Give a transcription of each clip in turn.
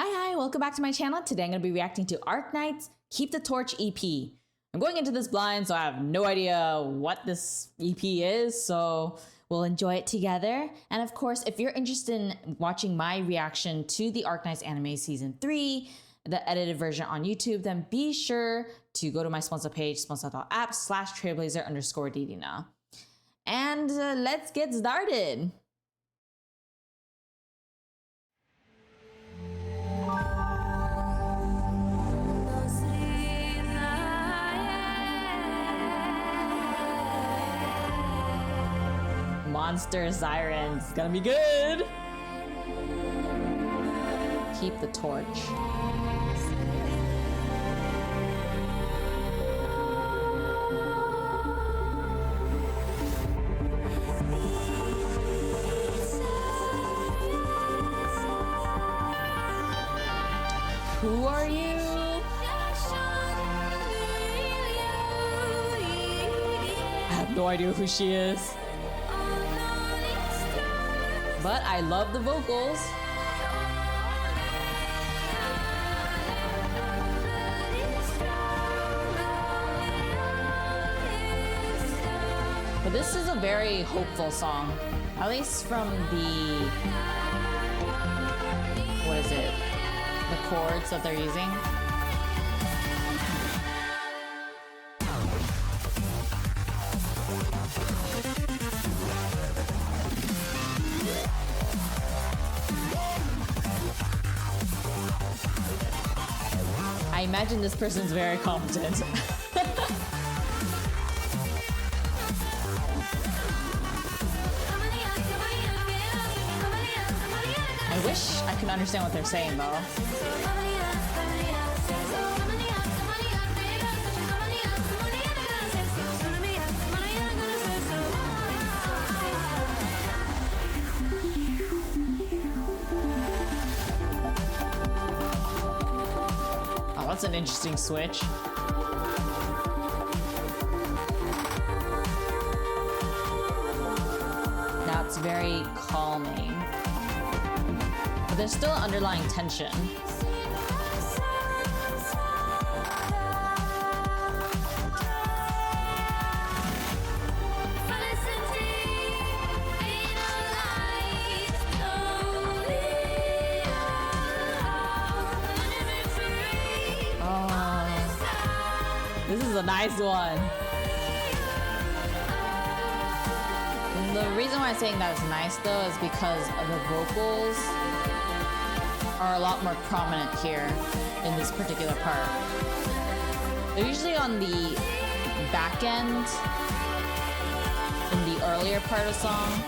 Hi, welcome back to my channel. Today I'm going to be reacting to Arknights Keep the Torch EP. I'm going into this blind, so I have no idea what this EP is, so we'll enjoy it together. And of course, if you're interested in watching my reaction to the Arknights anime season 3, the edited version on YouTube, then be sure to go to my sponsor page, sponsor.app/Trailblazer_Ririna. And let's get started. Monster Sirens, it's gonna be good. Keep the torch. Who are you? I have no idea who she is. But I love the vocals. But this is a very hopeful song, at least from the, what is it? The chords that they're using. I imagine this person's very competent. I wish I could understand what they're saying though. That's an interesting switch. Now it's very calming. But there's still underlying tension. This is a nice one. And the reason why I'm saying that it's nice though is because the vocals are a lot more prominent here in this particular part. They're usually on the back end in the earlier part of the song.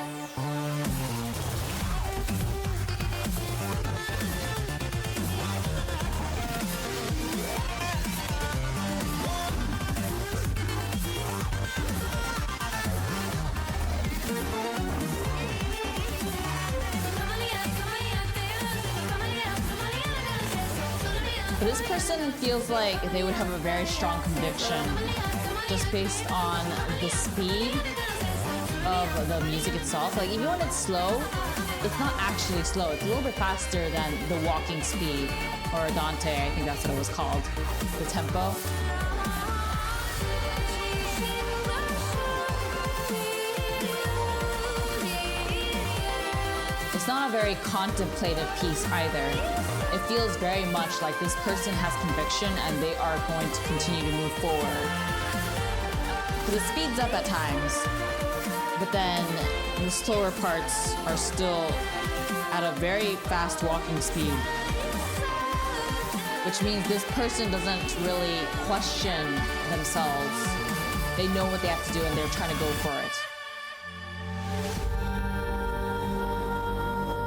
But this person feels like they would have a very strong conviction just based on the speed of the music itself. Like even when it's slow, it's not actually slow. It's a little bit faster than the walking speed, or Dante, I think that's what it was called, the tempo. It's not a very contemplative piece either. It feels very much like this person has conviction and they are going to continue to move forward. But it speeds up at times, but then the slower parts are still at a very fast walking speed. Which means this person doesn't really question themselves. They know what they have to do and they're trying to go for it.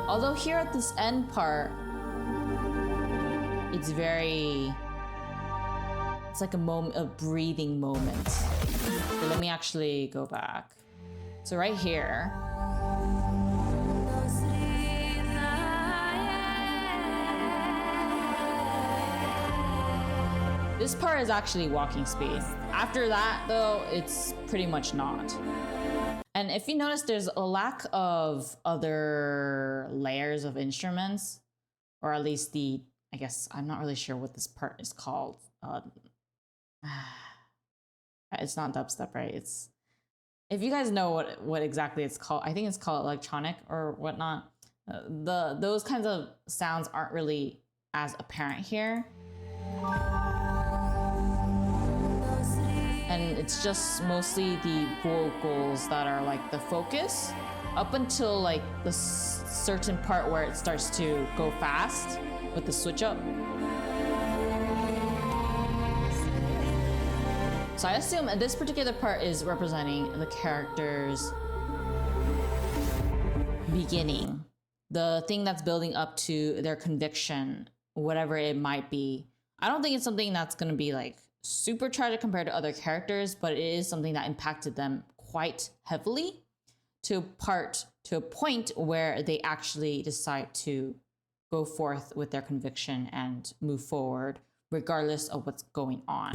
Although here at this end part, it's like a moment, a breathing moment. So let me actually go back. So right here, this part is actually walking speed. After that though, it's pretty much not. And if you notice, there's a lack of other layers of instruments, or at least the I guess I'm not really sure what this part is called. It's not dubstep, right? It's, if you guys know what exactly it's called, I think it's called electronic or whatnot. Those kinds of sounds aren't really as apparent here. And it's just mostly the vocals that are like the focus up until like the certain part where it starts to go fast with the switch up. So I assume this particular part is representing the character's beginning, the thing that's building up to their conviction, whatever it might be. I don't think it's something that's going to be like super tragic compared to other characters, but it is something that impacted them quite heavily to a point where they actually decide to go forth with their conviction and move forward regardless of what's going on.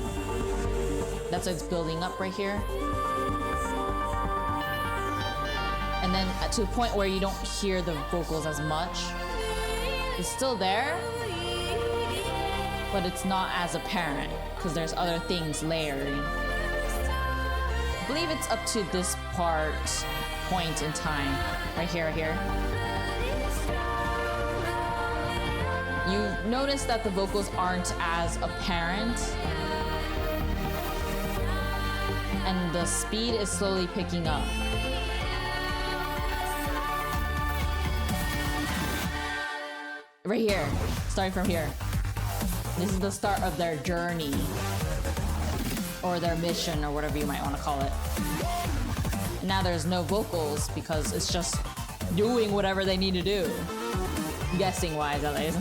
That's why it's building up right here. And then to a point where you don't hear the vocals as much. It's still there, but it's not as apparent because there's other things layering. I believe it's up to this point in time. Right here, right here. You notice that the vocals aren't as apparent. And the speed is slowly picking up. Right here, starting from here. This is the start of their journey, or their mission, or whatever you might want to call it. And now there's no vocals because it's just doing whatever they need to do. Guessing wise, at least.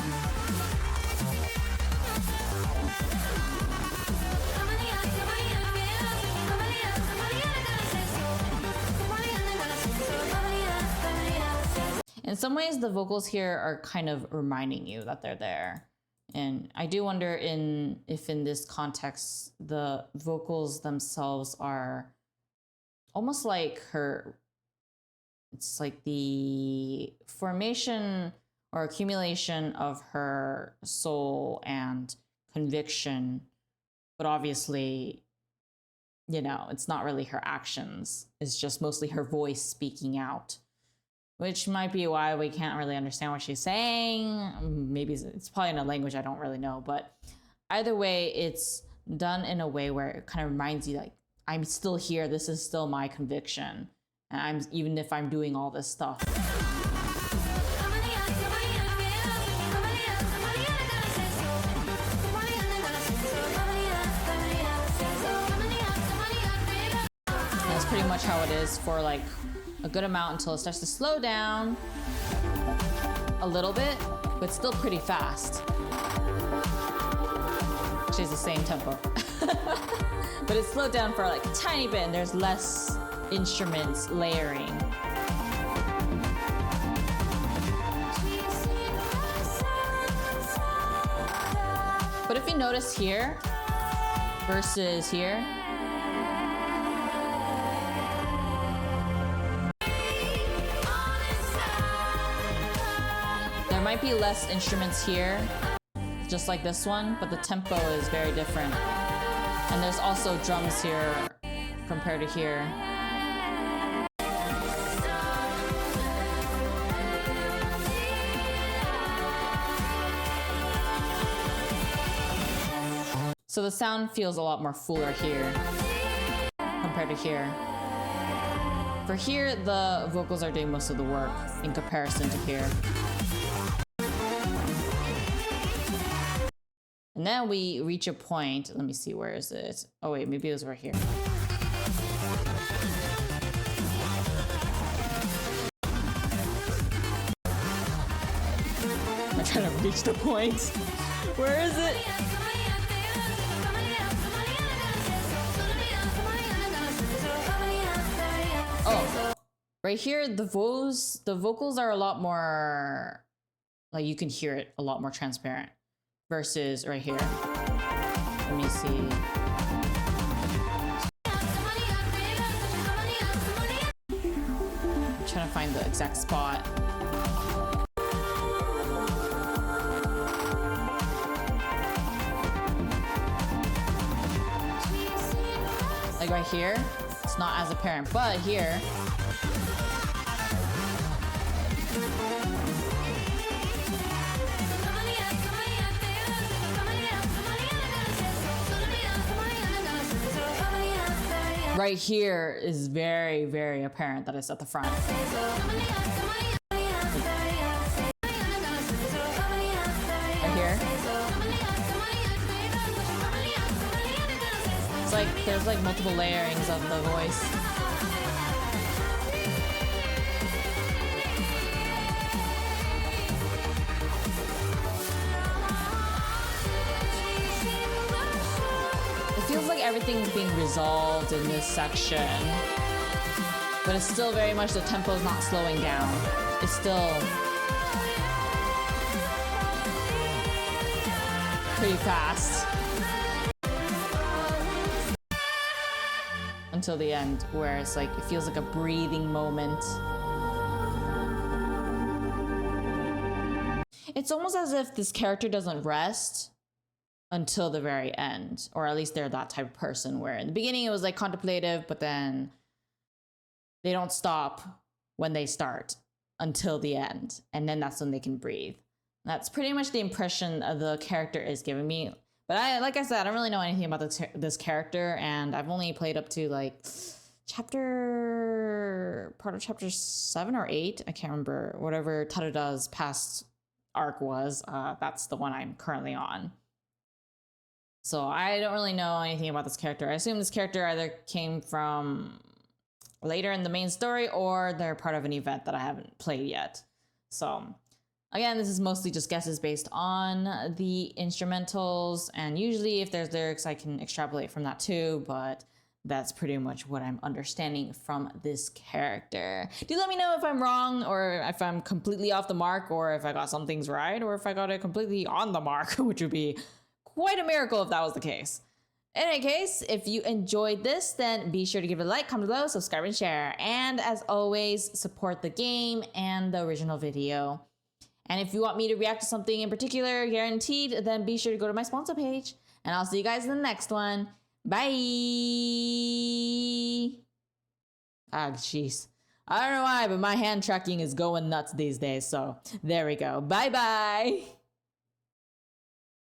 In some ways, the vocals here are kind of reminding you that they're there. And I do wonder if in this context, the vocals themselves are almost like it's like the formation or accumulation of her soul and conviction. But obviously, you know, it's not really her actions. It's just mostly her voice speaking out. Which might be why we can't really understand what she's saying. Maybe it's probably in a language I don't really know, but either way, it's done in a way where it kind of reminds you like, I'm still here, this is still my conviction. And even if I'm doing all this stuff. That's pretty much how it is for like a good amount until it starts to slow down a little bit, but still pretty fast. Actually, it's the same tempo. But it's slowed down for like a tiny bit and there's less instruments layering. But if you notice here versus here, there might be less instruments here, just like this one, but the tempo is very different. And there's also drums here compared to here. So the sound feels a lot more fuller here compared to here. For here, the vocals are doing most of the work in comparison to here. And then we reach a point. Let me see, where is it? Oh wait, maybe it was right here. I'm trying to reach the point. Where is it? Oh, right here, the vocals are a lot more, like you can hear it a lot more transparent. Versus right here. Let me see. I'm trying to find the exact spot. Like right here, it's not as apparent, but here. Right here is very, very apparent that it's at the front. Right here. It's like there's like multiple layerings of the voice. It feels like everything's being resolved in this section, but it's still very much, the tempo is not slowing down. It's still pretty fast until the end, where it's like it feels like a breathing moment. It's almost as if this character doesn't rest until the very end, or at least they're that type of person where in the beginning it was like contemplative, but then they don't stop when they start until the end, and then that's when they can breathe. That's pretty much the impression of the character is giving me. But like I said, I don't really know anything about this character, and I've only played up to like part of chapter 7 or 8. I can't remember. Whatever Taruda's past arc was, that's the one I'm currently on. So I don't really know anything about this character. I assume this character either came from later in the main story or they're part of an event that I haven't played yet. So again, this is mostly just guesses based on the instrumentals, and usually if there's lyrics I can extrapolate from that too, but that's pretty much what I'm understanding from this character. Do let me know if I'm wrong, or if I'm completely off the mark, or if I got some things right, or if I got it completely on the mark, which would be quite a miracle if that was the case. In any case, if you enjoyed this, then be sure to give it a like, comment below, subscribe, and share. And as always, support the game and the original video. And if you want me to react to something in particular, guaranteed, then be sure to go to my sponsor page. And I'll see you guys in the next one. Bye! Ah, jeez. I don't know why, but my hand tracking is going nuts these days, so there we go. Bye-bye!